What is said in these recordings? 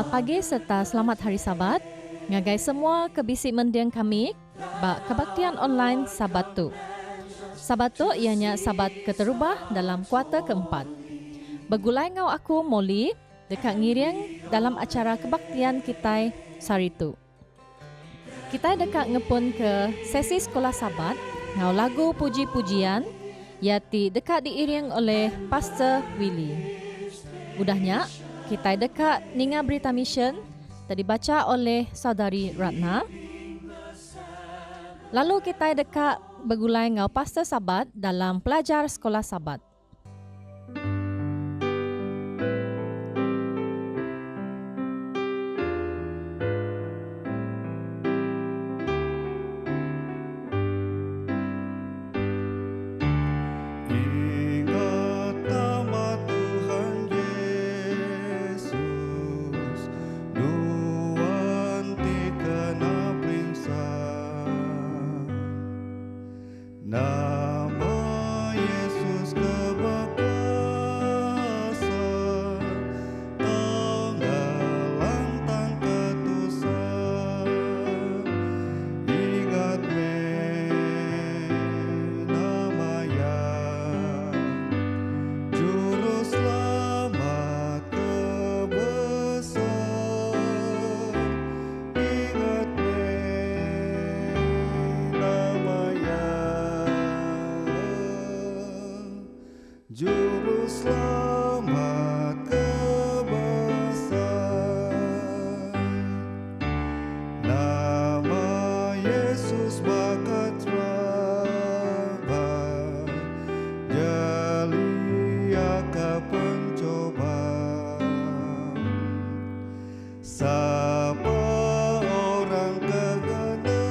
Selamat pagi serta selamat hari Sabat. Ngagai semua kebisi mendiang kami bak kebaktian online Sabat tu. Sabat tu ianya Sabat keterubah dalam kuarter keempat. Begulai ngau aku Molly dekat ngiring dalam acara kebaktian kita sari tu. Kita dekat ngepun ke sesi sekolah Sabat ngau lagu puji-pujian yati dekat diiring oleh Pastor Willy. Udahnya kita dekat Ninga Berita Mission tadi baca oleh Saudari Ratna. Lalu kita dekat bergulai ngau Pastor Sabat dalam pelajar sekolah Sabat. Juru selamat kebesar, nama Yesus bakat terabah, jelia ke pencobaan. Sapa orang kegendaya,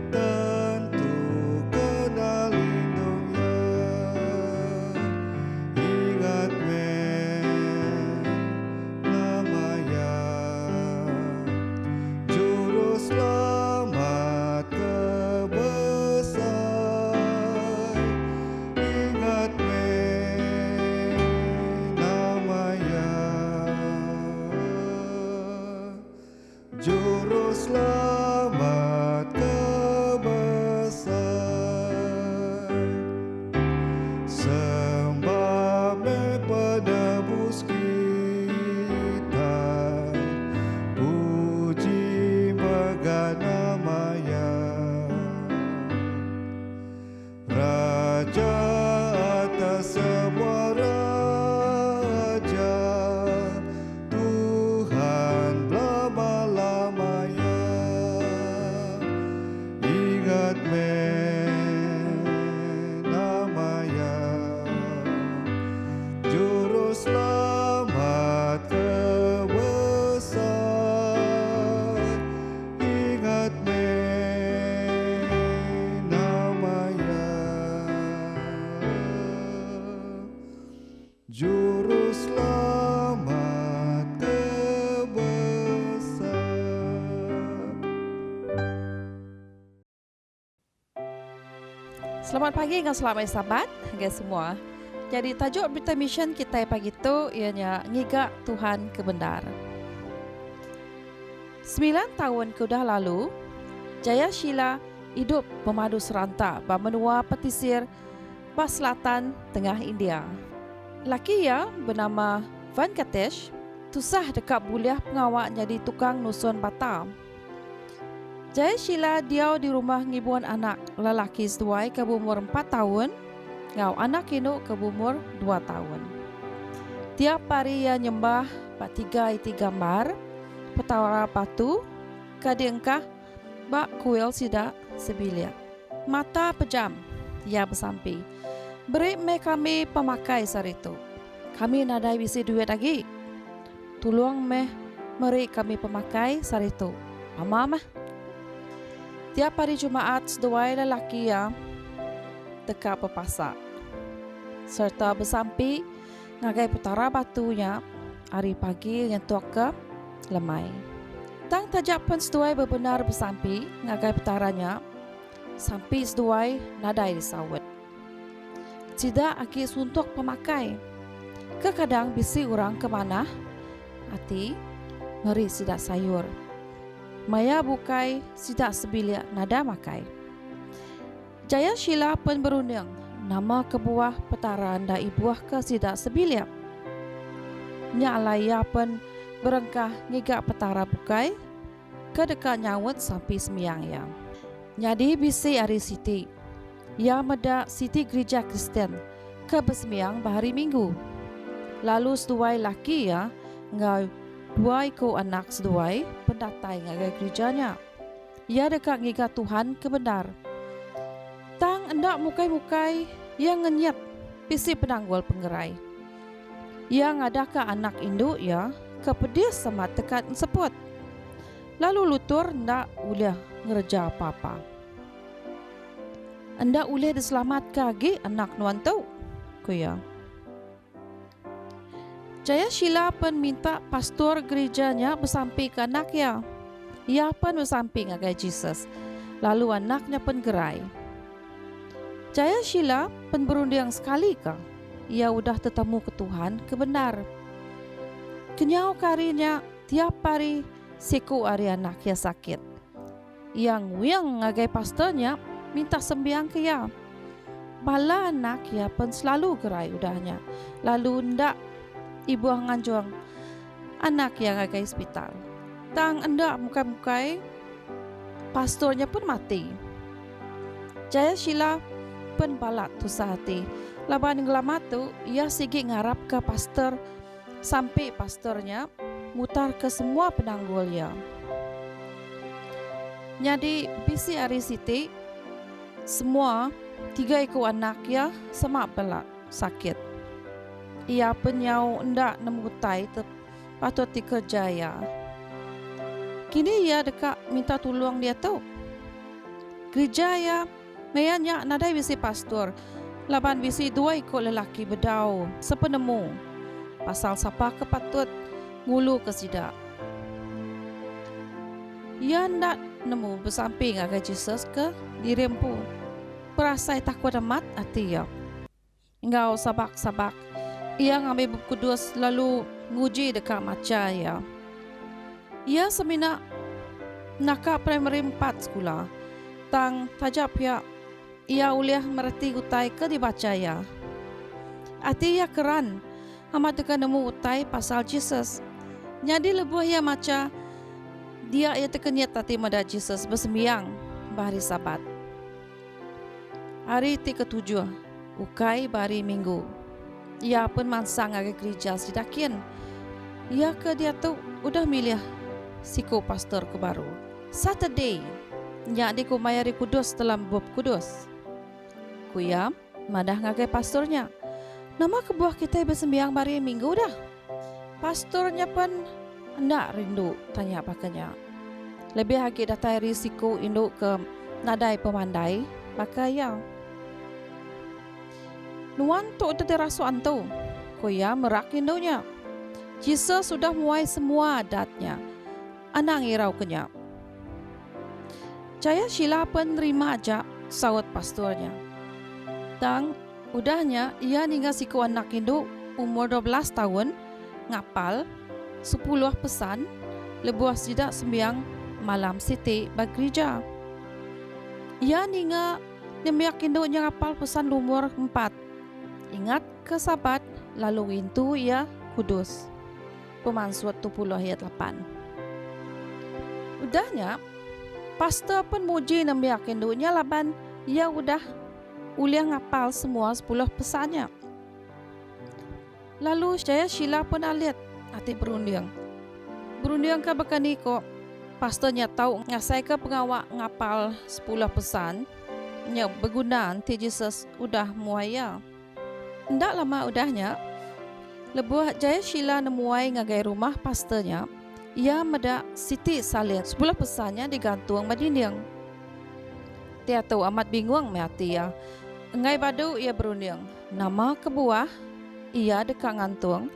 tentu kenal lindungnya. Ingat namanya, Juru Selamat kebesar. Ingat namanya, Juru Selamat kebesar. Sembah penebus kita, puji Meganamaya, Raja atas semua raja, Tuhan lama-lamanya. Ingat namanya, Juru Selamat kebesar. Ingat namanya, Juru Selamat kebesar. Selamat pagi dan selamat Sabat guys semua. Jadi tajuk berita mission kita pagi tu ianya ngigak Tuhan kebenar. 9 tahun kedah lalu, Jaya Sheila hidup memadu serantak menua pesisir Pas Selatan Tengah India. Laki ia bernama Venkatesh tusah dekat buliah pengawak jadi tukang nusun bata. Jaya Sheila diau di rumah ngibuan anak lelaki seduai ke umur 4 tahun, ngau anak induk ke umur 2 tahun. Tiap hari ia nyembah bak tiga iti gambar, petawara batu, kadiengkah bak kuil sidak sebilia. Mata pejam, ia bersampi. Beri me kami pemakai saritu. Kami nadai bisi duit lagi. Tolong meri kami pemakai saritu. Mama mah. Tiap hari Jumaat seduai lelaki ya dekat pepasar serta bersampi ngagai putara batunya hari pagi nyentuak ke lemai. Tang tajak pun seduai bebenar bersampi ngagai putaranya sampai seduai nadai disawat. Tidak aki suntuk pemakai. Kadang bisi orang kemana hati meri sidak sayur. Maya bukai sidak sebilik nada makai. Jaya Sheila pun berunding nama kebuah petaran da ibuah ke sidak sebilik. Nya alaya pun berengkah ngigak petara bukai ke dekat nyawut sampai sembiang ya. Jadi bisi hari Siti. Ya meda Siti gereja Kristen ke bersembiang bahari Minggu. Lalu seduai laki ya ngai dua ko anak seduai pendatai ngagai gerejanya. Ia dekat ngiga Tuhan kebenar. Tang endak mukai-mukai yang ngenyat pisi penanggul penggerai. Ia ngadaka anak induk ya kepedis sama tekat seput. Lalu lutur ndak uleh ngereja apa-apa. Ndak uleh diselamat kagi anak nuan tu. Kuya. Jaya Sheila pun minta pastor gerejanya bersampai ke anaknya. Ia pun bersampai ngagai Jesus. Lalu anaknya pun gerai. Jaya Sheila pun berunding sekali ke. Ia udah tetemu ke Tuhan kebenar. Kenyau karinya tiap hari siku hari anaknya sakit. Yang wiang ngagai pastornya minta sembiang ke ia. Bala anak ia pun selalu gerai udahnya. Lalu ndak ibu nganjuang anak yang agak hospital. Tang endak mukai-mukai pastornya pun mati. Jaya Sheila pun balak tusah hati. Laban ngelamat tu ia sigi ngarap ke pastor sampai pastornya mutar ke semua penanggul ya. Jadi bisi hari Siti semua 3 ekor anak ya semak belak sakit. Ia penyau ndak nemutai patut dikerjaya. Kini ia dekat minta tolong dia tu. Gereja ya mayanya nadai bisi pastor. Laban bisi 2 ekor lelaki bedau sepenemu. Pasal siapa kepatut ngulu ke sidak. Ia ndak nemu bersamping agak Jesus ke dirempu. Perasai takut amat hati ya. Engkau sabak-sabak. Ia ngambil buku kudus lalu nguji dekat maca ya. Ia semina nakak primary 4 sekolah. Tang tajap ya. Ia uliah mereti utai ke dibaca ya. Hati ia keran. Amat dekat nemu utai pasal Jesus. Jadi lebuh ia maca. Dia ia terkenyat hati mada Jesus bersembiang bahari Sabat. Hari ke-7 ukai bahari Minggu. Ia pun mansang agak gereja sidakin. Ia ke dia tu udah milih siku pastor ke baru. Saturday. Nya di kumayari kudus dalam bab kudus. Kuya madah ngagai pastornya. Nama kebuah kita bersembiang bahari Minggu dah. Pastornya pun ndak rindu tanya pakainya. Lebih lagi datai risiko induk ke nadai pemandai pakai ya. Nuan tu udah terasu antu. Koya merak induknya. Jesus sudah muai semua adatnya. Anak irau kenya. Jaya Sheila pun terima aja sawat pastornya. Tang udahnya ia ninggal siku anak induk umur 12 tahun ngapal 10 pesan lebuah sidak sembiang malam Siti bagreja. Ia ninga nemiak induknya ngapal pesan umur 4. Ingat ke Sabat lalu intu ia kudus. Pemansuat 20 ayat 8. Udahnya pastor pun muji nemiak induknya laban ia udah uliah ngapal semua 10 pesannya. Lalu Jaya Sheila pun alit hati berunding. Berunding ke bekani kok pastornya tahu ngasai ke pengawak ngapal 10 pesan nya berguna nanti Jesus udah muaya. Ndak lama udahnya lebuh Jaya Sheila nemuai ngagai rumah pastornya. Ia meda Siti salin 10 pesannya digantung madinding. Dia tahu amat bingung hati ya. Ngai badu ia berunding. Nama kebuah ia dekat ngantung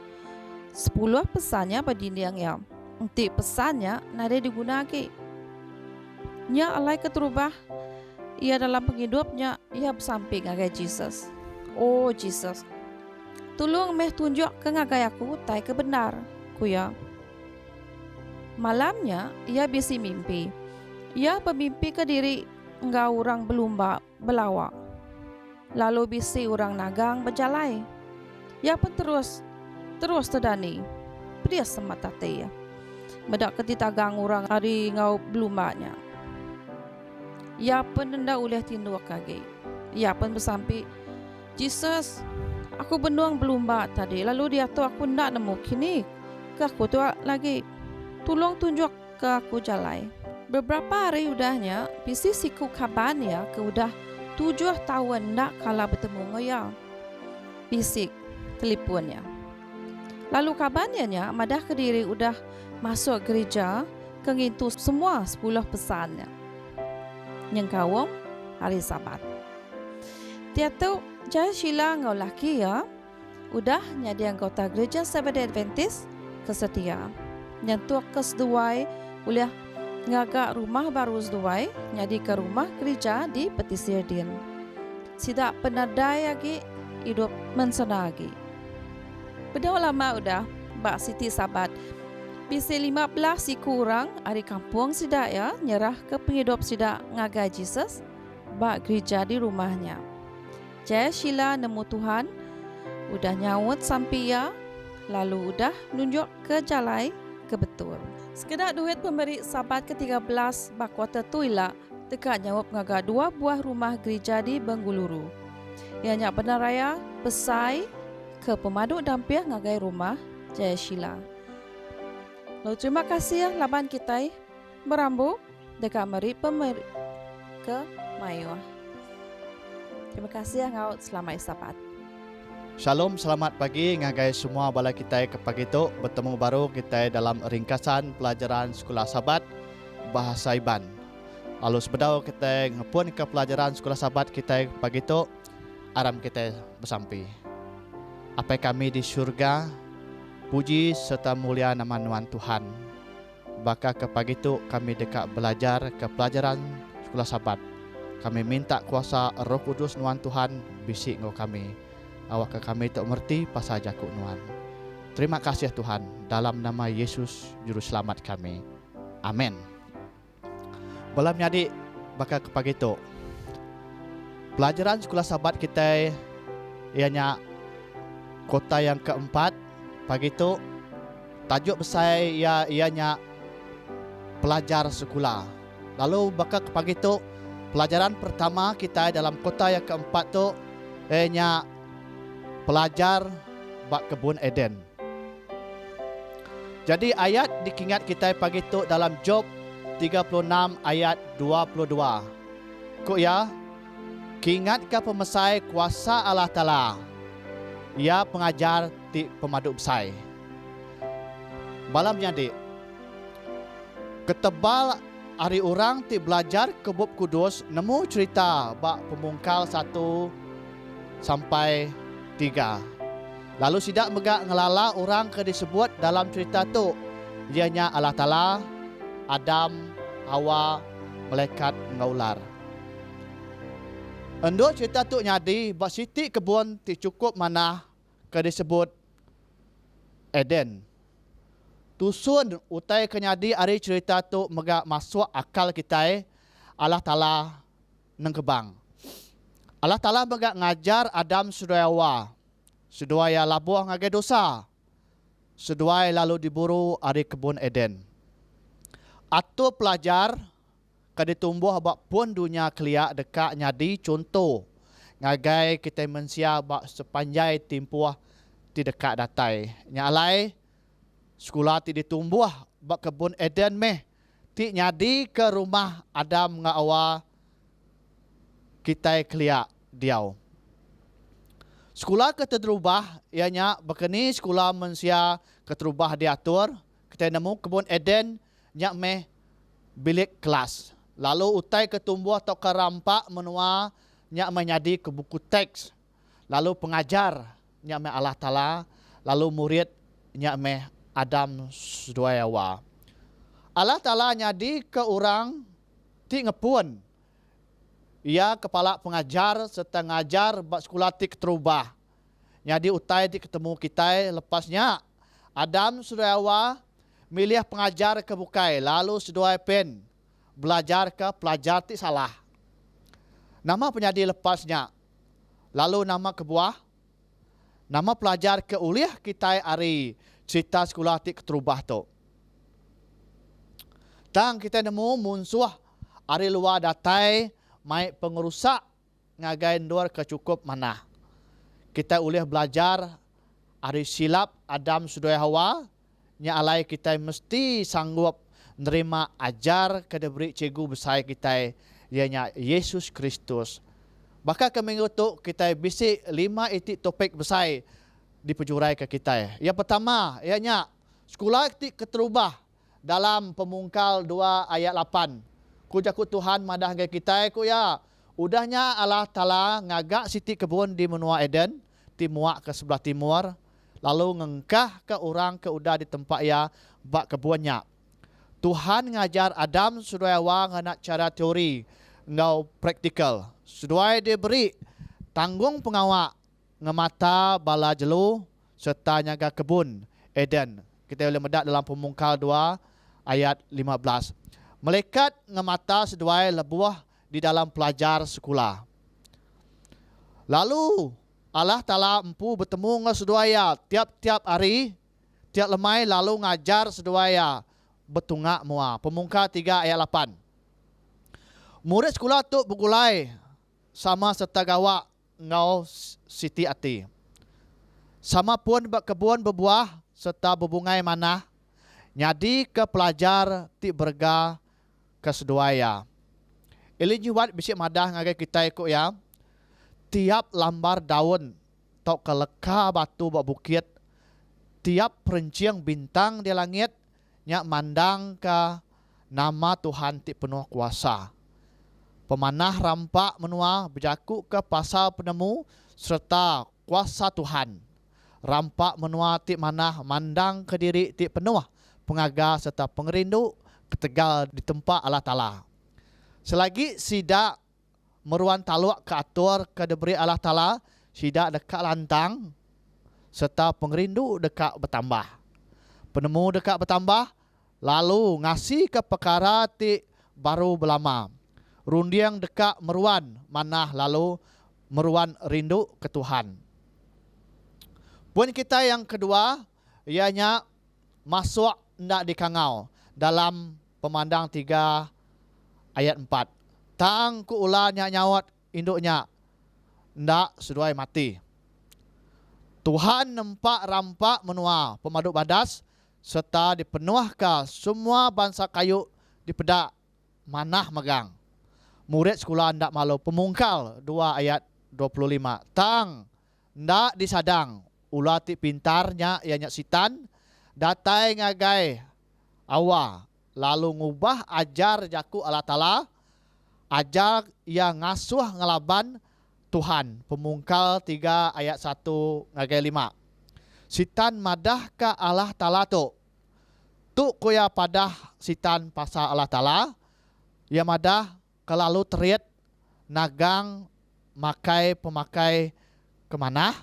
10 pesannya badinding ya. Nanti pesannya nada digunakan. Nya alai keterubah. Ia dalam penghidupnya ia bersamping agai Jesus. Oh Jesus. Tolong meh tunjuk ke ngagai aku tai kebenar, kuya. Malamnya, ia bisi mimpi. Ia bermimpi ke diri engkau orang belumba belawak. Lalu bisi orang nagang berjalai. Ia pun terus terdani. Pria semata ya. Medak ketitagang orang hari ngau belumbanya. Ia pun hendak uleh tindu kage. Ia pun bersampi, Jesus, aku benuang belumba tadi. Lalu dia tu aku nak nemu kini. Ke aku tu lagi. Tolong tunjuk ke aku jalai. Beberapa hari udahnya, bisi siku kaban ya ke udah 7 tahun nak kala bertemu ngoya. Bisik teleponnya. Lalu kabannya madah ke diri udah masuk gereja ke ngintu semua 10 pesannya. Yang kawam hari Sabat. Dia tu Jaya Sheila ngau laki ya. Udah nyadi anggota gereja Seventh-day Adventist kesetia. Yang tu keseduai boleh ngagak rumah baru seduai nyadi ke rumah gereja di Petisir Din. Sidak penadai lagi hidup mensenagi. Beda lama udah Mbak Siti Sabat. Bisi 15 siku orang dari kampung sidak ya nyerah ke penghidup sidak ngagai Jesus bak gereja di rumahnya. Jaya Sheila nemu Tuhan udah nyawut sampai ya lalu udah nunjuk ke jalai ke betul. Sekedar duit pemberi Sabat ke-13 bak kuarter tu ilah dekat nyawut ngaga 2 buah rumah gereja di Bengaluru. Ianya benar raya besai ke pemaduk dampir ngagai rumah Jaya Sheila. Lalu terima kasih ya laban kita merambu dekat meri pemberi ke Mayuah. Terima kasih ya ngau selamat Sabat. Shalom, selamat pagi ngagai semua bala kita ke pagi itu bertemu baru kita dalam ringkasan pelajaran sekolah Sabat bahasa Iban. Lalu sebedau kita ngepun ke pelajaran sekolah Sabat kita pagi itu aram kita bersampi. Apa kami di surga, puji serta mulia nama Tuhan Tuhan. Baka ke pagi itu kami dekat belajar ke pelajaran sekolah Sabat. Kami minta kuasa Roh Kudus Tuhan Tuhan bisik ngau kami. Awak ke kami tak merti pasal jakuk Tuhan. Terima kasih Tuhan dalam nama Yesus Juru Selamat kami. Amin. Malam jadi bakal ke pagi itu. Pelajaran sekolah Sabat kita ianya kota yang keempat pagi itu. Tajuk besar ianya pelajar sekolah. Lalu bakal ke pagi itu pelajaran pertama kita dalam kota yang keempat tu ianya pelajar bak kebun Eden. Jadi ayat dikingat kita pagi itu dalam Job 36 ayat 22. Kok ya? Kingatkah pemesai kuasa Allah Ta'ala? Ia pengajar di pemaduk besai. Malam jadi ketebal hari orang ti belajar ke bab kudus nemu cerita bak pemungkal 1 sampai 3. Lalu sidak megak ngelala orang ke disebut dalam cerita tu ianya Allah Ta'ala, Adam, Hawa, malaikat ngaular. Endo cerita tu nyadi bak siti kebun ti cukup mana ke disebut Eden. Tusun utai kenyadi ari cerita tu megak masuk akal kita Allah Ta'ala nengkebang. Allah Ta'ala megak ngajar Adam Sedua labuh ngagai dosa. Sedua lalu diburu ari kebun Eden. Atu pelajar kadi tumbuh bak pun dunia keliak dekat nyadi contoh. Ngagai kita manusia bak sepanjai timpuah di dekat datai. Nyalai sekolah ti ditumbuh bak kebun Eden meh. Ti nyadi ke rumah Adam ngawa kita keliak diau. Sekolah keterubah ianya bekeni sekolah manusia keterubah diatur. Kita nemu kebun Eden nyak meh bilik kelas. Lalu utai ketumbuh atau kerampak menua nyak menyadi ke buku teks. Lalu pengajar nyak meh Allah Ta'ala. Lalu murid nyak meh Adam Sudayawa. Allah Ta'ala nyadi ke orang ti ngepun. Ia kepala pengajar serta ngajar bak sekolah ti keterubah. Jadi utai ti ketemu kita lepasnya. Adam sudah Hawa milih pengajar ke bukai. Lalu sedua pen belajar ke pelajar ti salah. Nama penyadi lepasnya. Lalu nama kebuah. Nama pelajar ke uliah kita hari cerita sekolah ti keterubah tu. Tang kita nemu munsuh hari luar datai mai pengerusak ngagai luar kecukup mana. Kita boleh belajar hari silap Adam sudah Hawa nya alai kita mesti sanggup nerima ajar ke diberi cikgu besar kita ianya Yesus Kristus. Bahkan ke minggu tu kita bisik 5 itik topik besar dipejurai ke kita. Yang pertama ianya sekolah itik keterubah dalam Pemungkal 2 ayat 8. Ku jakut Tuhan madah ke kita ku ya. Udahnya Allah Ta'ala ngagak siti kebun di menua Eden, timuak ke sebelah timur, lalu ngengkah ke orang ke udah di tempat ya bak kebunnya. Tuhan ngajar Adam sudah wang nak cara teori, ngau praktikal. Sudah diberi tanggung pengawak ngemata bala jelu serta nyaga kebun Eden. Kita boleh medak dalam Pemungkal 2 ayat 15. Malaikat ngemata seduai lebuah di dalam pelajar sekolah. Lalu Allah Ta'ala empu bertemu dengan seduaya tiap-tiap hari, tiap lemai lalu ngajar seduaya betungak mua. Pemungkal 3 ayat 8. Murid sekolah tu bergulai sama serta gawak ngau siti ati. Sama pun kebun berbuah serta berbungai manah. Nyadi ke pelajar ti berga ke seduaya. Ili jiwat bisik madah ngagai kita ikut ya. Tiap lambar daun tok keleka batu bak bukit. Tiap perinciang bintang di langit nyak mandang ke nama Tuhan ti penuh kuasa. Pemanah rampak menua berjaku ke pasal penemu serta kuasa Tuhan. Rampak menua ti manah mandang ke diri ti penuh pengaga serta pengerindu ketegal di tempat Allah Ta'ala. Selagi sidak meruan taluk ke atur ke diberi Allah Ta'ala, sidak dekat lantang serta pengerindu dekat bertambah. Penemu dekat bertambah, lalu ngasih ke perkara ti baru berlama. Rundiang dekat meruan manah lalu meruan rindu ke Tuhan. Poin kita yang kedua, ianya masuk ndak dikangau dalam Pemandang 3 ayat 4. Tang ku ulanya nyawat induknya ndak seduai mati. Tuhan nampak rampak menua pemaduk badas serta dipenuhkan semua bangsa kayu di pedak manah megang. Murid sekolah ndak malu. Pemungkal 2 ayat 25. Tang ndak disadang ulati pintarnya ianya sitan datai ngagai awa lalu ngubah ajar jaku Allah Ta'ala, ajar yang ngasuh ngelaban Tuhan. Pemungkal 3 ayat 1 ngagai 5. Sitan madah ke Allah Ta'ala tu kuya padah sitan pasal Allah Ta'ala, ia madah kelalu teriat nagang makai pemakai kemana,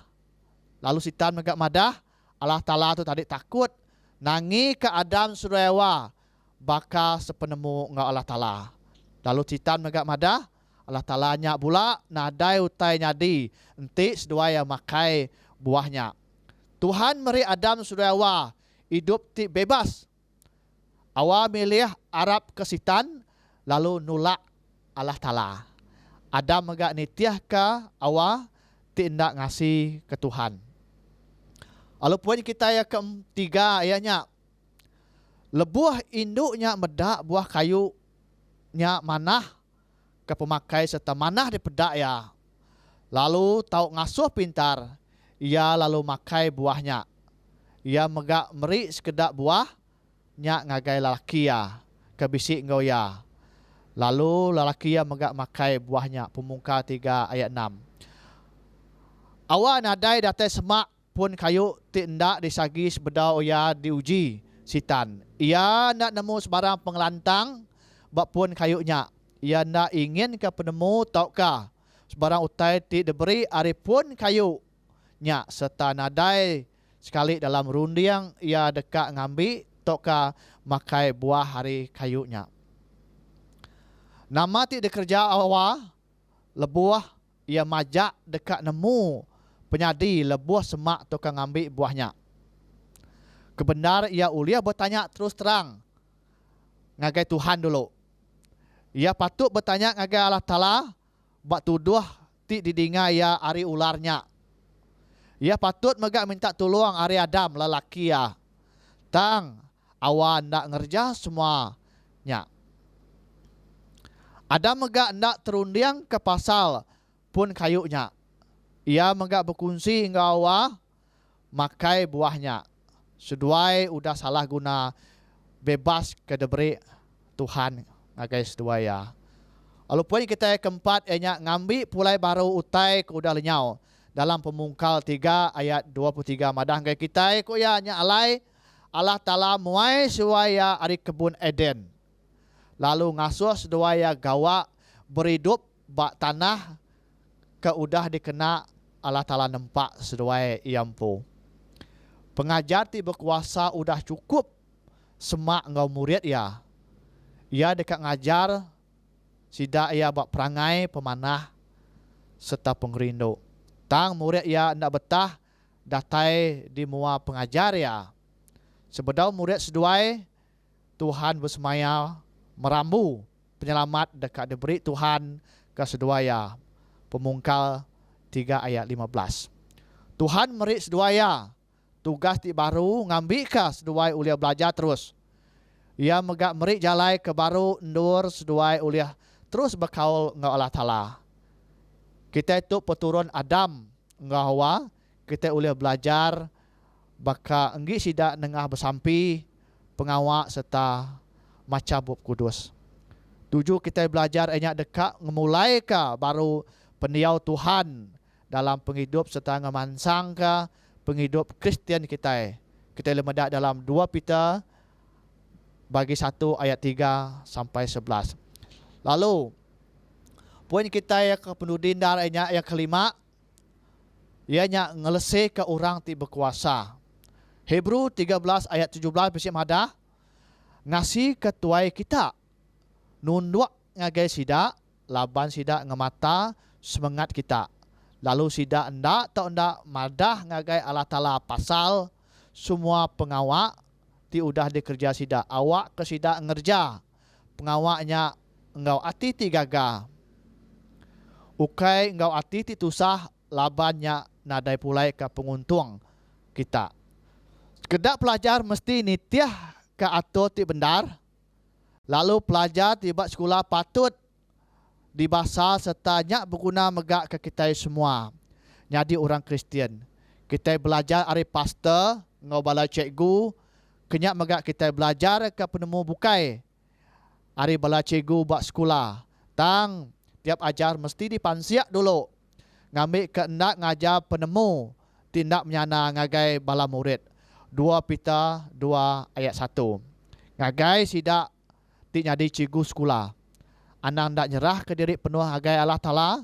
lalu sitan megak madah Allah Ta'ala tu tadi takut nangi ke Adam Suryawa baka sepenemu ngau Allah Ta'ala. Lalu citan megak madah Allah Ta'ala nyak pula nadai utai nyadi enti sedua yang makai buahnya. Tuhan meri Adam Suryawa hidup ti bebas. Awa milih Arab ke sitan lalu nulak Allah Ta'ala. Adam megak nitiah ke awa ti ndak ngasih ke Tuhan. Lalu poin kita yang ketiga ianya lebuah induknya medak buah kayu nya manah ke pemakai serta manah di pedak ya. Lalu tahu ngasuh pintar, ia lalu makai buahnya. Ia megak meri sekedap buah nya ngagai lalaki ya ke bisik ngau ya. Lalu lalaki ya megak makai buahnya. Pemungkal 3 ayat 6. Awak nadai datai semak pun kayu tindak disagi sebedau ya diuji sitan. Ia nak nemu sebarang pengelantang bak pun kayunya. Ia nak ingin ke penemu taukah sebarang utai ti diberi ari pun kayu nya serta nadai sekali dalam rundiang ia dekat ngambil toka makai buah hari kayunya. Nama ti dikerja awal lebuah ia majak dekat nemu penyadi lebuah semak toka ngambil buahnya. Kebenar ia ulia bertanya terus terang ngagai Tuhan dulu. Ia patut bertanya ngagai Allah Ta'ala bak tuduh ti didinga ia ari ularnya. Ia patut megak minta tolong ari Adam lelaki ya. Tang awan nak ngerja semuanya. Adam megak nak terundiang ke pasal pun kayunya. Ia megak berkunci hingga awa makai buahnya. Seduai udah salah guna bebas ke deberi Tuhan guys dua ya. Walaupun kita keempat ianya ngambil pulai baru utai ke udah lenyau. Dalam Pemungkal 3 ayat 23 madah ngai kita ko ya nya alai Allah Ta'ala muai suaya ari kebun Eden. Lalu ngasuh seduaya gawa beridup bak tanah ke udah dikena Allah Ta'ala nempak seduaya iampu. Pengajar ti berkuasa udah cukup semak ngau murid ya. Ia dekat ngajar sida ia bak perangai pemanah serta pengerindu. Tang murid ia ndak betah datai di mua pengajar ya. Sebedau murid seduai Tuhan bersemaya merambu penyelamat dekat diberi Tuhan ke seduaya. Pemungkal 3 ayat 15. Tuhan meri seduaya tugas ti baru ngambil ke seduai uliah belajar terus. Ia megak meri jalai ke baru endur seduai uliah terus berkaul ngau Allah Ta'ala. Kita itu peturun Adam ngawa kita uliah belajar baka enggi sida nengah bersampi pengawak serta maca bab kudus. Tujuh kita belajar enyak dekat ngemulai ke baru pendiau Tuhan dalam penghidup serta ngemansang ke penghidup Kristian kita. Kita lemedak dalam 2 Peter bagi 1 ayat 3 sampai 11. Lalu poin kita yang ke pendudin darahnya yang kelima, ianya ngeleseh ke orang ti berkuasa. Hebrew 13 ayat 17 bersih madah, ngasih ketuai kita, nunduk ngagai sida, laban sida ngemata semangat kita. Lalu sida endak atau endak madah ngagai Allah Ta'ala pasal semua pengawak ti udah dikerja sida. Awak ke sida ngerja, pengawaknya engau ati ti gaga. Ukai engau ati ti tusah labannya nadai pulai ke penguntung kita. Kedak pelajar mesti nitiah ke atur ti bendar. Lalu pelajar tiba sekolah patut dibasa serta nyak berguna megak ke kita semua. Jadi orang Kristian. Kita belajar ari pastor, ngau bala cikgu, kenyak megak kita belajar ke penemu bukai. Ari bala cikgu bak sekolah. Tang tiap ajar mesti dipansiak dulu. Ngambil keendak ngajar penemu, tindak menyana ngagai bala murid. 2 Peter 2 ayat 1. Ngagai sidak ti nyadi cikgu sekolah. Anang ndak nyerah ke diri penuh agai Allah Ta'ala,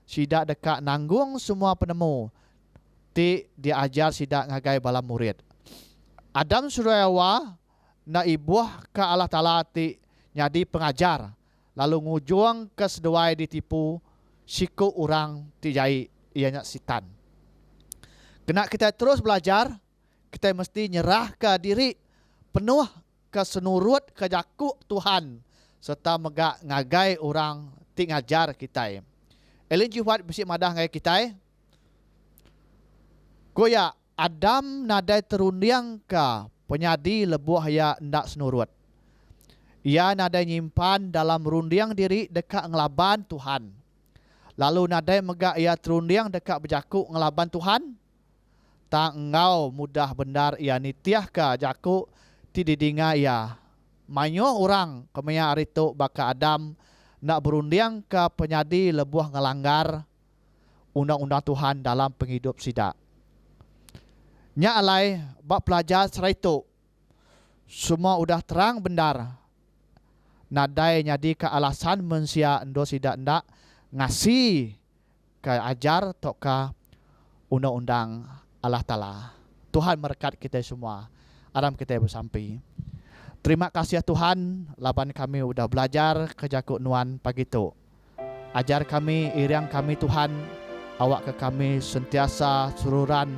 sidak dekat nanggung semua penemu. Ti diajar sidak ngagai bala murid. Adam Surayawa na ibuah ke Allah Ta'ala ti nyadi pengajar. Lalu ngujung ke seduai ditipu siku orang ti jai ianya sitan. Kena kita terus belajar, kita mesti nyerah ke diri penuh ke senurut ke jakuk Tuhan serta megak ngagai orang ti ngajar kita. Elin jiwat besi madah ngagai kita. Goya Adam nadai terundiang ke penyadi lebuah ya ndak senurut. Ia nadai nyimpan dalam rundiang diri dekat ngelaban Tuhan. Lalu nadai megak ia terundiang dekat berjakuk ngelaban Tuhan. Tak engau mudah benar ia nitiah ke jakuk ti didinga ia. Manyo orang kemaya aritu baka Adam nak berundiang ke penyadi lebuah ngelanggar undang-undang Tuhan dalam penghidup sida. Nya alai bak pelajar seraitu semua udah terang benar. Nadai nyadi ke alasan mensia endo sida ndak ngasih ke ajar tok ke undang-undang Allah Ta'ala. Tuhan berkat kita semua. Aram kita bersampai. Terima kasih ya Tuhan, laban kami udah belajar kejakut nuan pagi tu. Ajar kami, iriang kami Tuhan, awak ke kami sentiasa sururan,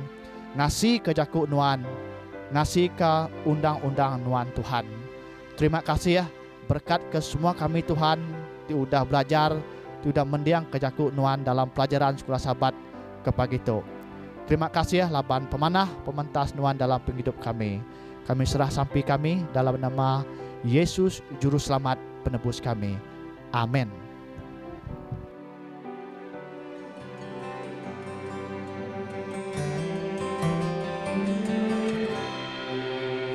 ngasih kejakut nuan, ngasih ke undang-undang nuan Tuhan. Terima kasih ya, berkat ke semua kami Tuhan, ti udah belajar, ti udah mendiang kejakut nuan dalam pelajaran sekolah sahabat ke pagi tu. Terima kasih ya laban pemanah, pementas nuan dalam penghidup kami. Kami serah sampai kami dalam nama Yesus Juru Selamat Penebus kami. Amin.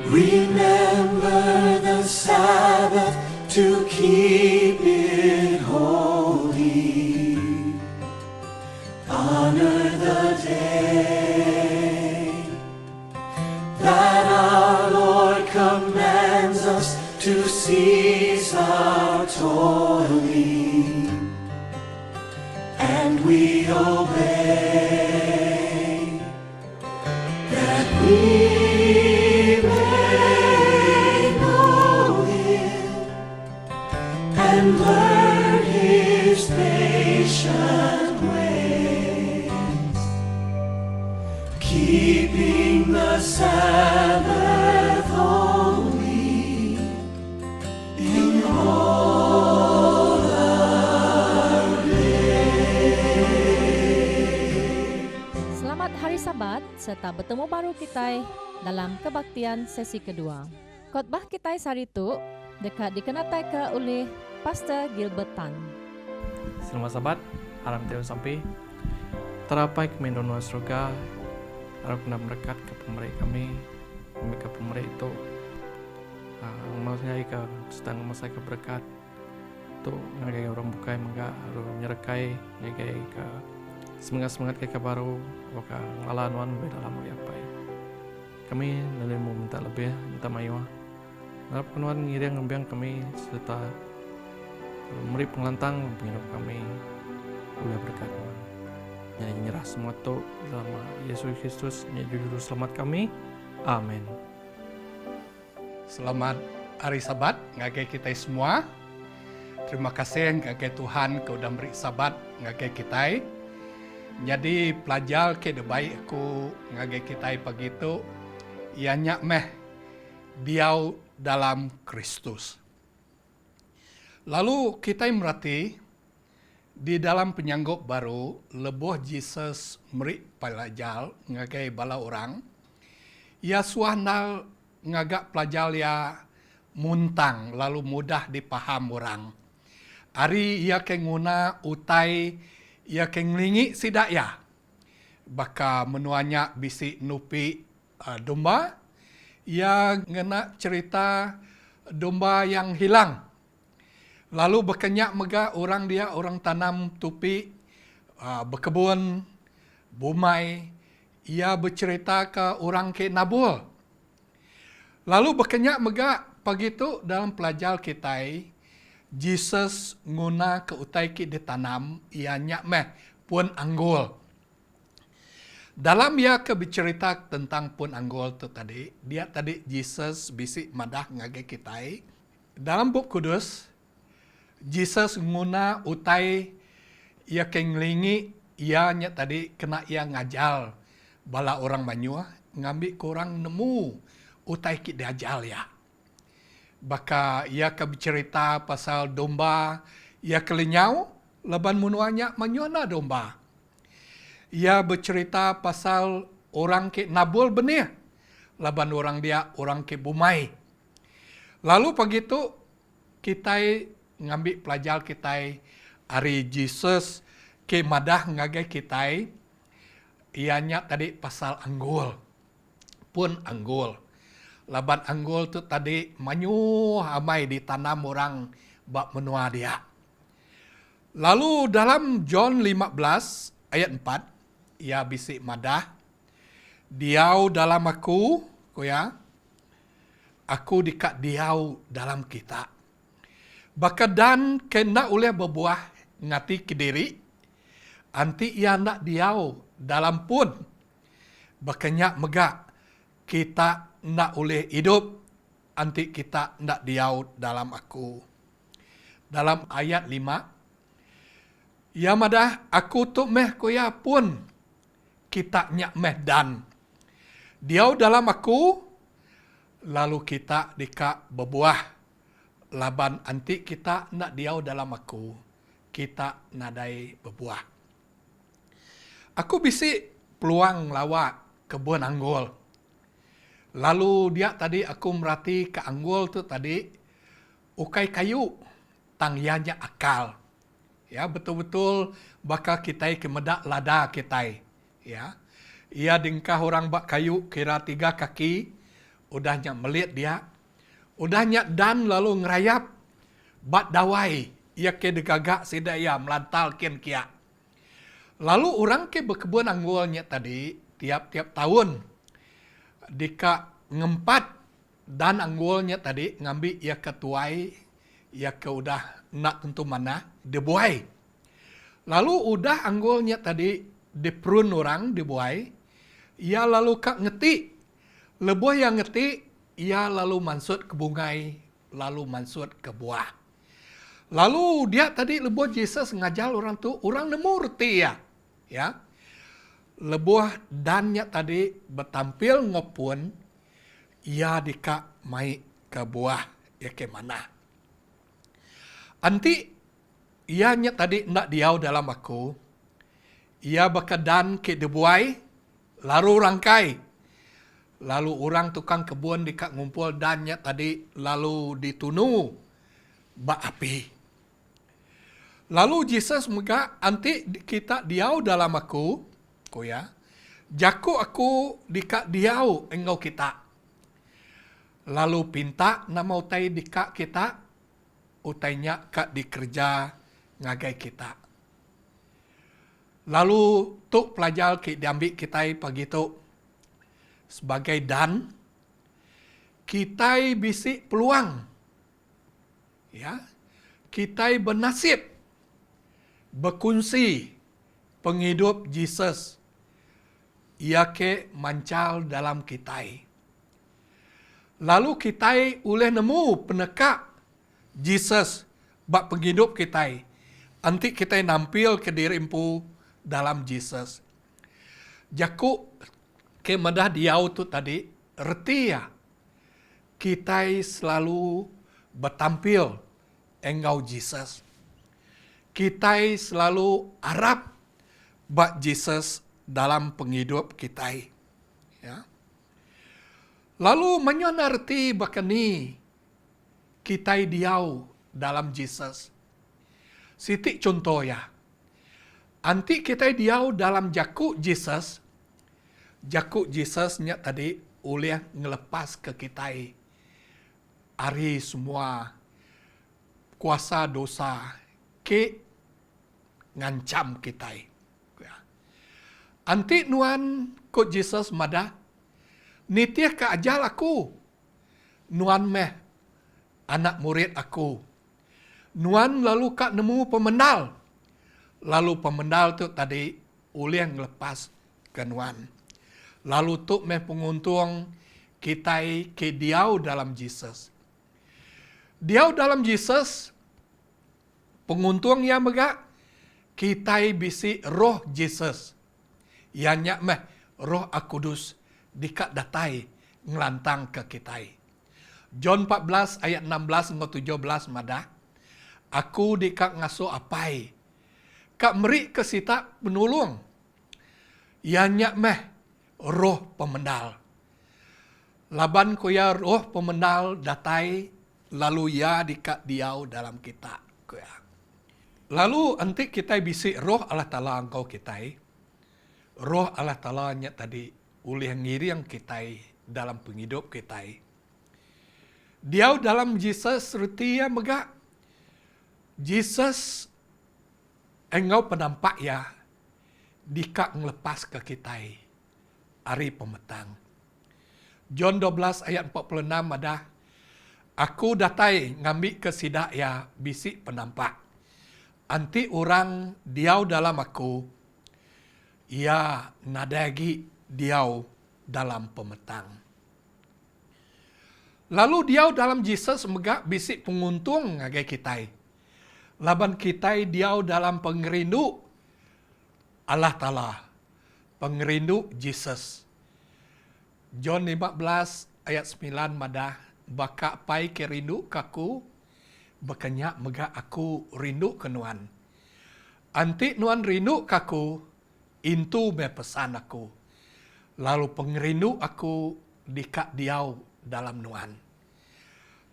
Remember the Sabbath to keep it holy. Honor the day that our Lord commands us to cease our toiling, and we obey, that we may know Him and learn His patient ways, keeping the Sabbath holy in all our days. Selamat Hari Sabat serta bertemu baru kita dalam kebaktian sesi kedua. Khotbah kita hari itu dekat dikenatai oleh Pastor Gilbert Tan. Selamat Sabat, alam Tuhan sampai. Terapai kami doa surga, harap kena berkat ke pemerintah kami ke pemerintah itu. Maksudnya ke sedang masa ke berkat tu ngagai orang bukai mangga harus nyerkai ngagai ke semangat ke baru waka ngalanuan beda lama apa ya. Kami nanti mau minta lebih, minta mayu. Harap kenuan ngiring ngembiang kami serta memberi pengelantang penghidup kami udah berkat Tuhan. Jadi nyerah semua tu dalam Yesus Kristus Juru Selamat kami. Amin. Selamat Hari Sabat ngagai kita semua. Terima kasih ngagai Tuhan kau dah beri sabat ngagai kita. Jadi pelajar ke baik aku ngagai kita pagi itu ianya meh diau dalam Kristus. Lalu kita merhati di dalam penyanggup baru leboh Jesus meri pelajar ngagai bala orang. Ia suahnal ngagak pelajar ia muntang lalu mudah dipaham orang. Ari ia kenguna utai ia kenglingi sidak ya. Baka menuanya bisi nupi domba. Ia ngena cerita domba yang hilang. Lalu berkenyak mega orang dia orang tanam tupi, berkebun, bumai. Ia bercerita ke orang ke Nabul. Lalu berkenyak mega pagi itu dalam pelajar kita, Jesus nguna ke utai ki ditanam, ia nyak meh pun anggul. Dalam ia ke bercerita tentang pun anggul tu tadi, dia tadi Jesus bisi madah ngagai kita. Dalam buku kudus, Jesus nguna utai ia kenglingi, ia nyak tadi kena ia ngajal bala orang Banyuah, ngambil kurang nemu utai ki diajal ya. Baka ia ke bercerita pasal domba, ia kelenyau, leban munuanya menyona domba. Ia bercerita pasal orang ke Nabul benih, leban orang dia orang ke Bumai. Lalu pagi itu kita ngambil pelajar kita hari Jesus ke madah ngagai kita, ianya tadi pasal anggul, pun anggul. Laban anggul tu tadi manyu amai ditanam orang bak menua dia. Lalu dalam John 15 ayat 4, ia bisik madah, diau dalam aku, ya, aku dekat diau dalam kita. Baka dan kena oleh berbuah ngati ke diri, anti ia nak diau dalam pun berkenyak megak kita nak oleh hidup anti kita nak diau dalam aku. Dalam ayat 5, ya madah aku tu meh koya pun kita nyak meh dan diau dalam aku lalu kita dika berbuah laban anti kita nak diau dalam aku kita nadai berbuah. Aku bisik peluang lawak kebun anggul. Lalu dia tadi aku merhati ke anggul tu tadi ukai kayu tang ianya akal. Ya, betul-betul bakal kita kemedak lada kita. Ya. Ia dingkah orang bak kayu kira 3 kaki, udahnya melihat dia, udahnya dan lalu ngerayap bat dawai, ia ke degagak sidaya melantal kian kia. Lalu orang ke berkebun anggulnya tadi tiap-tiap tahun dika ngempat dan anggulnya tadi ngambil ia ketuai, ia ke udah nak tentu mana dibuai. Lalu udah anggulnya tadi diperun orang dibuai, ia lalu kak ngetik. Lebuh yang ngetik, ia lalu mansut ke bungai, lalu mansut ke buah. Lalu dia tadi lebuh Yesus ngajar orang tu, orang nemu reti ya. Ya. Lebuh dannya tadi bertampil ngopun, ia dika mai ke buah, ya ke mana. Anti, ianya tadi nak diau dalam aku, ia berkedan ke debuai, lalu rangkai. Lalu orang tukang kebun dikak ngumpul dannya tadi lalu ditunu bak api. Lalu Yesus mega anti kita diau dalam aku, ya. Jaku aku dikak diau engkau kita. Lalu pinta nama utai dikak kita, utainya kak dikerja ngagai kita. Lalu tuk pelajar ke diambil kita pagi tu sebagai dan kita bisik peluang, ya, kita bernasib berkongsi penghidup Yesus, ia ke mancal dalam kita. Lalu kita boleh nemu penekak Yesus bak penghidup kita. Anti kita nampil ke diri empu dalam Yesus. Jaku ke madah diau tu tadi, reti ya, kita selalu bertampil engkau Yesus. Kita selalu harap bak Yesus dalam penghidup kita. Ya. Lalu menyana reti bakani kita diau dalam Yesus. Sitik contoh ya. Anti kita diau dalam jaku Yesus. Jaku Yesusnya tadi oleh ngelepas ke kita hari semua kuasa dosa ke ngancam kita. Anti nuan ko Yesus mada nitiah ke ajal aku. Nuan meh anak murid aku. Nuan lalu kak nemu pemendal. Lalu pemendal tu tadi oleh ngelepas ke nuan. Lalu tu meh penguntung kita ke diau dalam Yesus. Diau dalam Yesus, penguntung yang megak, kita bisi roh Yesus. Ianya meh roh Al-Kudus dikak datai ngelantang ke kita. John 14 ayat 16 hingga 17 madah. Aku dikak ngasuh apai. Kak meri ke sita penulung. Ianya meh roh pemendal. Laban kuya roh pemendal datai lalu ya dikak diau dalam kita. Kuya. Lalu antik kita bisi roh Allah Ta'ala engkau kita. Roh Allah Ta'ala nya tadi oleh ngiri yang kita dalam penghidup kita. Diau dalam Yesus rutia megak. Yesus engkau penampak ya dikak ngelepas ke kita. Hari pemetang. John 12 ayat 46 ada. Aku datai ngambil ke sidak ya bisik penampak. Anti orang diau dalam aku. ia nadagi diau dalam pemetang. Lalu diau dalam Jesus megak bisik penguntung ngagai kitai. Laban kitai diau dalam pengerindu Allah Ta'ala. Pengerindu Jesus. John 15 ayat 9 madah. Baka pai ke rindu kaku. Bekanya megak aku rindu ke nuan. Anti nuan rindu kaku. Intu me pesan aku. Lalu pengerindu aku dikak diau dalam nuan.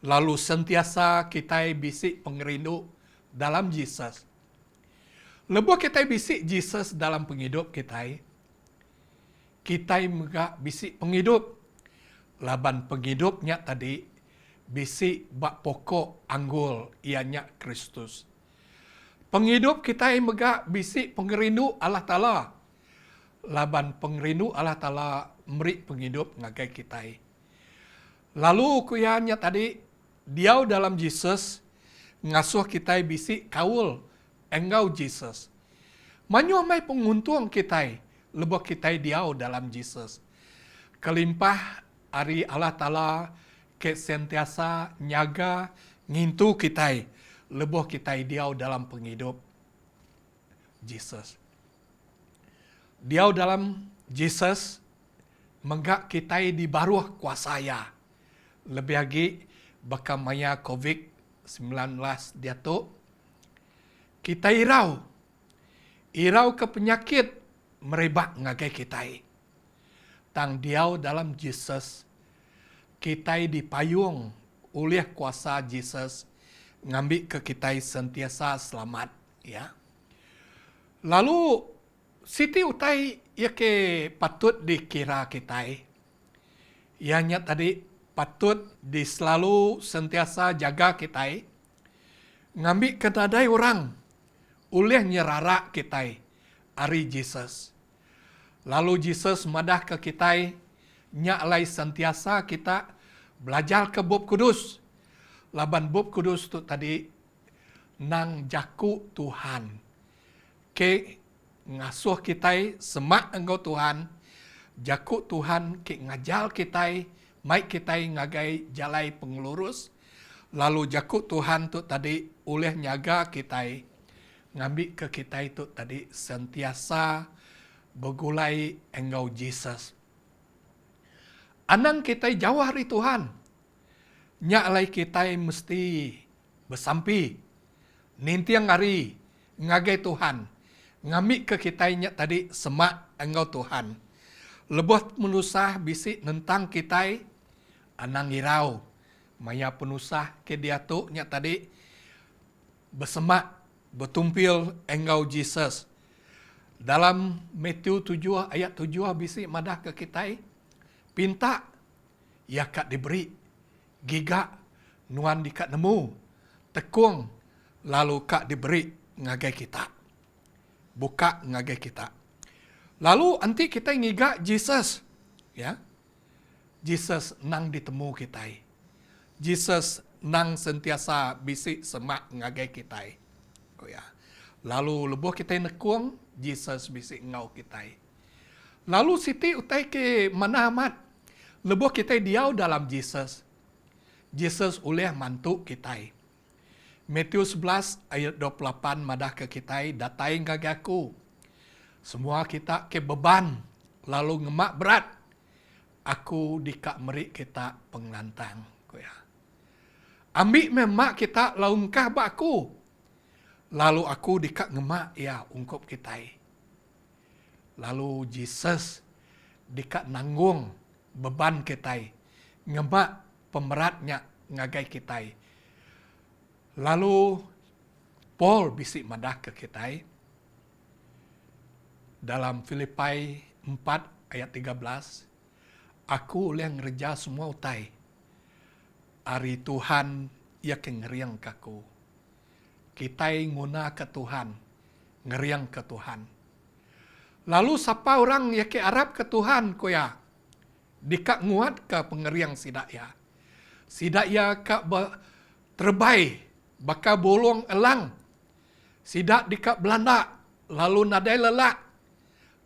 Lalu sentiasa kita bisik pengerindu dalam Jesus. Lebuh kita bisik Jesus dalam penghidup kita. Kita megak bisik penghidup. Laban penghidupnya tadi bisik bak pokok anggul ianya Kristus. Penghidup kita megak bisik pengerindu Allah Ta'ala. Laban pengerindu Allah Ta'ala merik penghidup ngagai kita. Lalu kuyanya tadi, diau dalam Jesus, ngasuh kita bisik kaul, engau Jesus. Manyu mai penguntung kita, lebih kita diau dalam Jesus. Kelimpah ari Allah Ta'ala, ke sentiasa nyaga, ngintu kita, lebih kita diau dalam penghidup Jesus. Diau dalam Jesus, menggak kita di baruh kuasaya. Lebih lagi, baka maya COVID-19 dia tu, kita irau. Irau ke penyakit, merebak ngagai kita. Tang diau dalam Jesus, kita dipayung oleh kuasa Jesus, ngambil ke kita sentiasa selamat. Ya. Lalu, siti utai ia ke patut dikira kita. Ianya tadi patut diselalu sentiasa jaga kita. Ngambil kedadai orang. Oleh nyerara kita. Ari Jesus. Lalu Jesus madah ke kita. Nyaklai sentiasa kita belajar ke Bop Kudus. Laban Bop Kudus tu tadi. Nang jaku Tuhan. Ke ngasuh kita semak engkau Tuhan, jakut Tuhan ke ngajal kita, mai kita ngagai jalai pengelurus, lalu jakut Tuhan tu tadi oleh nyaga kita, ngambil ke kita itu tadi sentiasa bergulai engkau Jesus. Anang kita jauh hari Tuhan, nyaklai kita mesti bersampi, nintiang hari ngagai Tuhan. Ngambil ke kitanya tadi semak engkau Tuhan. Lebih penusah bisik tentang kita anang irau. Maya penusah ke dia tu nya tadi bersemak bertumpil engkau Jesus. Dalam Matius 7 ayat 7 bisik madah ke kita. Pinta ya kat diberi. Gigak nuan dikat nemu. Tekung lalu kak diberi ngagai kita. Buka ngagai kita. Lalu nanti kita ngigak Jesus. Ya. Jesus nang ditemu kita. Jesus nang sentiasa bisik semak ngagai kita. Oh ya. Lalu lebuh kita nekung, Jesus bisik ngau kita. Lalu siti utai ke mana amat. Lebuh kita diau dalam Jesus. Jesus oleh mantu kita. Matius 11 ayat 28 madah ke kita, datai ngagaku. Semua kita ke beban, lalu ngemak berat. Aku dikak merik kita penglantang. Ambil memak kita laungkah baku. Lalu aku dikak ngemak, ya ungkup kita. Lalu Jesus dikak nanggung beban kita. Ngemak pemeratnya ngagai kita. Lalu Paul bisik madah ke kita dalam Filipai 4 ayat 13, aku oleh ngerja semua utai. Ari Tuhan ia ke ngeriang kaku. Kita nguna ke Tuhan, ngeriang ke Tuhan. Lalu siapa orang ia ke Arab ke Tuhan koya? Dikak nguat ke pengeriang sidak ya. Sidak ya kak terbaik. Baka bolong elang. Sidak dikak Belanda. Lalu nadai lelak.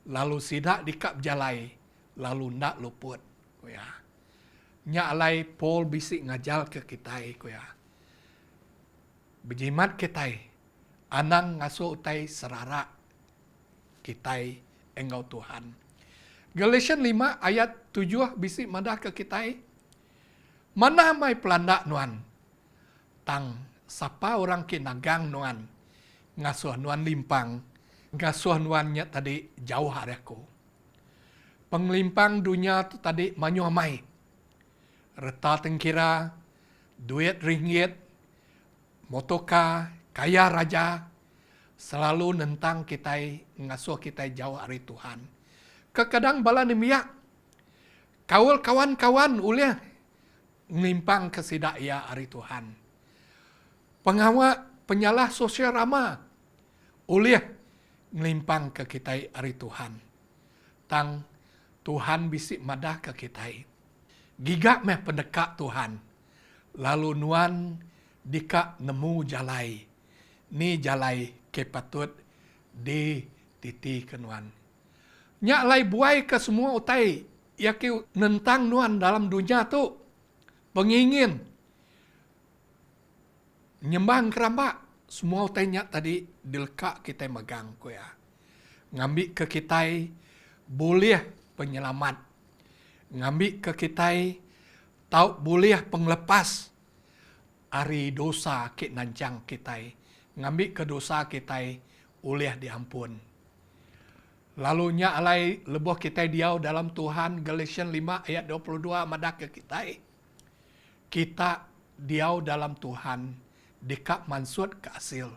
lalu sidak dikap jalai, lalu nak luput. Kuya. Nya alai Paul bisik ngajal ke kita, kuya. Bejimat kita, anang ngasuh utai serara kita engkau Tuhan. Galatians 5 ayat 7 bisik madah ke kita, mana mai pelanda nuan, tang sapa orang kinagang nuan, ngasuh nuan limpang, ngasuh nuannya tadi jauh hariku. Penglimpang dunia tu tadi manyu amai. Reta tengkira, duit ringgit, motoka, kaya raja, selalu nentang kita, ngasuh kita jauh hari Tuhan. Kekadang bala nemiak, kawal kawan-kawan uliah, ngelimpang kesidak ia hari Tuhan. Pengawak penyalah sosial rama, uliah, ngelimpang ke kita hari Tuhan. Tang Tuhan bisik madah ke kita. Gigak meh pendekat Tuhan. Lalu nuan dika nemu jalai. Ni jalai ke patut di titi ke nuan. Nyak lai buai ke semua utai. Ya ke nentang nuan dalam dunia tu. Pengingin. Nyembang kerambak. Semua utai nyak tadi dilekak kita megang kuya. Ngambil ke kita boleh penyelamat. Ngambil ke kita tau boleh penglepas ari dosa ke nancang kita. Ngambil ke dosa kita oleh diampun. Lalu nya alai lebuh kita diau dalam Tuhan, Galatians 5 ayat 22 madah ke kita. Kita diau dalam Tuhan dikak mansut ke asil.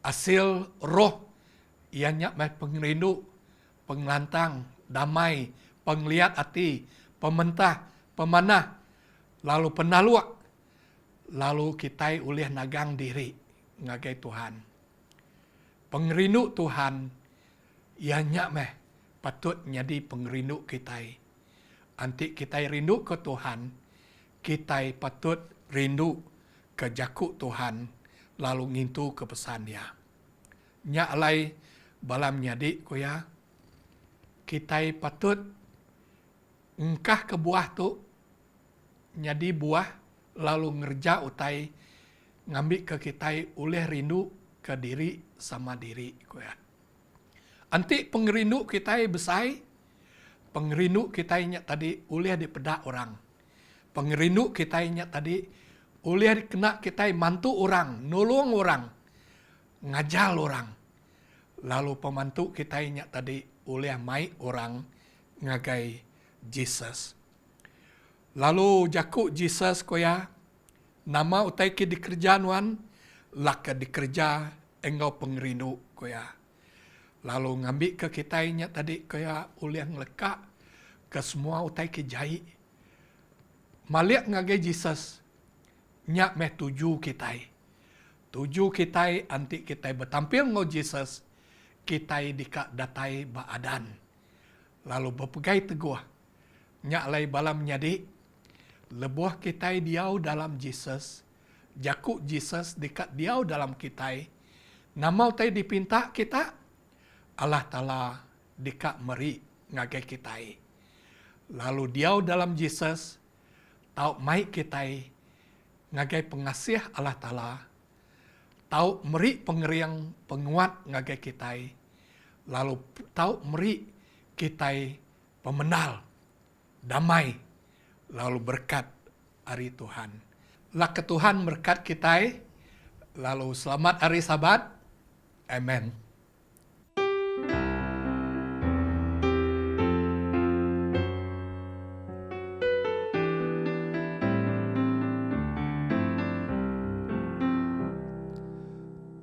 Asil roh ianya mai pengrindu, penglantang, damai, pengliat hati, pementah, pemanah, lalu penaluak, lalu kita ulih nagang diri ngagai Tuhan. Pengrindu Tuhan, ianya meh patut jadi pengrindu kita. Anti kita rindu ke Tuhan, kita patut rindu ke jakuk Tuhan, lalu ngintu ke pesan dia. Nya alai balam nyadi kuya, kita patut engkah ke buah tu, nyadi buah, lalu ngerja utai, ngambil ke kita oleh rindu ke diri sama diri. Kuya. Anti pengrindu kita besai, pengrindu kita tadi oleh dipedak orang. Pengrindu kita tadi oleh kena kita mantu orang, nolong orang, ngajal orang. Lalu pemantu kita tadi oleh mai orang ngagai Jesus. Lalu jakuk Jesus koya, nama utai ki dikerja nuan, laka dikerja engkau pengrindu koya. Lalu ngambil ke kita tadi koya oleh ngelekak ke semua utai ki jai. Maliak ngagai Jesus, nyak meh tuju kita. Tuju kita anti kita bertampil ngau Jesus, kita dikak datai baadan. Lalu berpegai teguh. Nyak lai balam nyadi. Lebuah kita diau dalam Jesus. Jakuk Jesus dekat diau dalam kita. Nama utai dipinta kita. Allah Ta'ala dikak meri ngagai kita. Lalu diau dalam Jesus. Tau mai kita. Ngagai pengasih Allah Ta'ala. Tau meri pengeriang penguat ngagai kita. Lalu tau meri kita pemenal, damai, lalu berkat hari Tuhan. Laka Tuhan berkat kita, lalu selamat hari Sabat. Amen.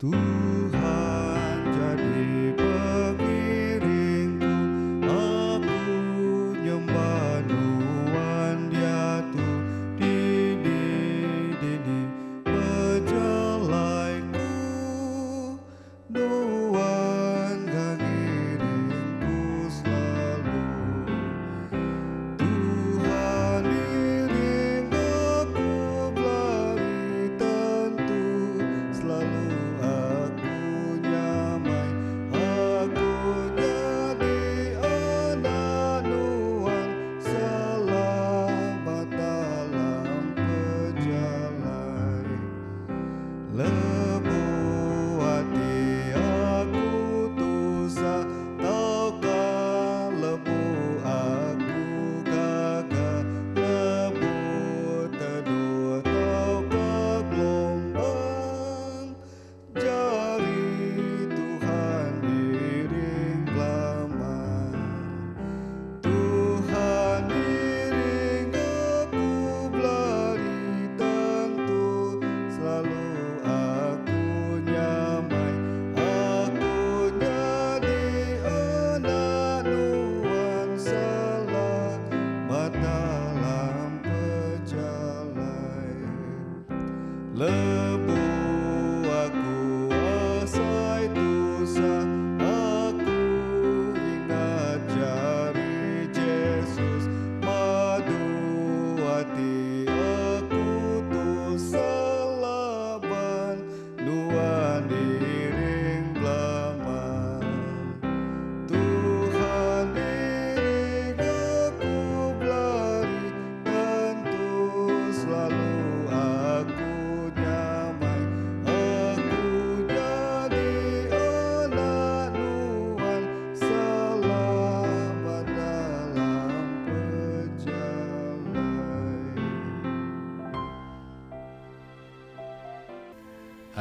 Tuhan jadi pengiringku, aku nyembah nuan dia tu dini pejalaiku, nuan gangiringku selalu. Tuhan iring aku berlari tentu, selalu aku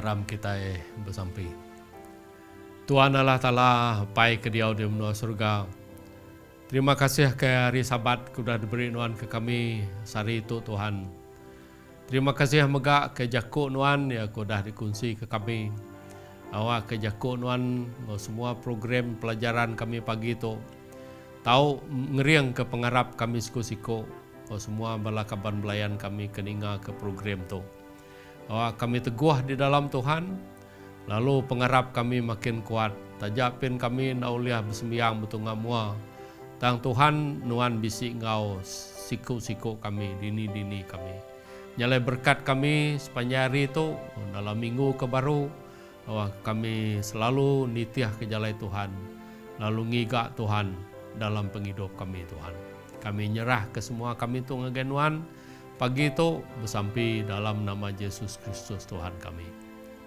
aram kita bersampai. Tuhan Allah Ta'ala pai ke Dia di menua surga. Terima kasih ke hari Sabat sudah diberi Nuan ke kami sehari itu Tuhan. Terima kasih megak ke Jakuk Nuan ya sudah dikunci ke kami. Awak ke Jakuk Nuan semua program pelajaran kami pagi itu. Tahu ngeriang ke pengarap kami siku-siku. Semua balakaban belayan kami keninga ke program tu. Awak kami teguh di dalam Tuhan. Lalu pengarap kami makin kuat. Tajapin kami nauliah bersembiang betul ngamua. Tang Tuhan Nuan bisi ngau siku-siku kami, dini-dini kami. Nyalai berkat kami sepanjang hari itu dalam minggu ke baru. Kami selalu nitiah ke jalan Tuhan. Lalu ngigak Tuhan dalam penghidup kami Tuhan. Kami nyerah ke semua kami itu ngegenuan. Pagi itu bersampai dalam nama Yesus Kristus Tuhan kami.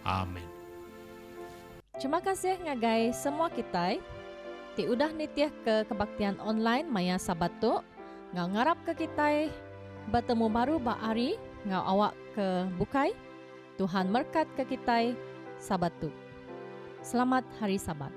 Amin. Terima kasih ngagai semua kita. Ti udah nitiah ke kebaktian online maya Sabat tu. Ngau ngarap ke kita bertemu baru ba hari ngau awak ke bukai. Tuhan berkat ke kita Sabat tu. Selamat hari Sabat.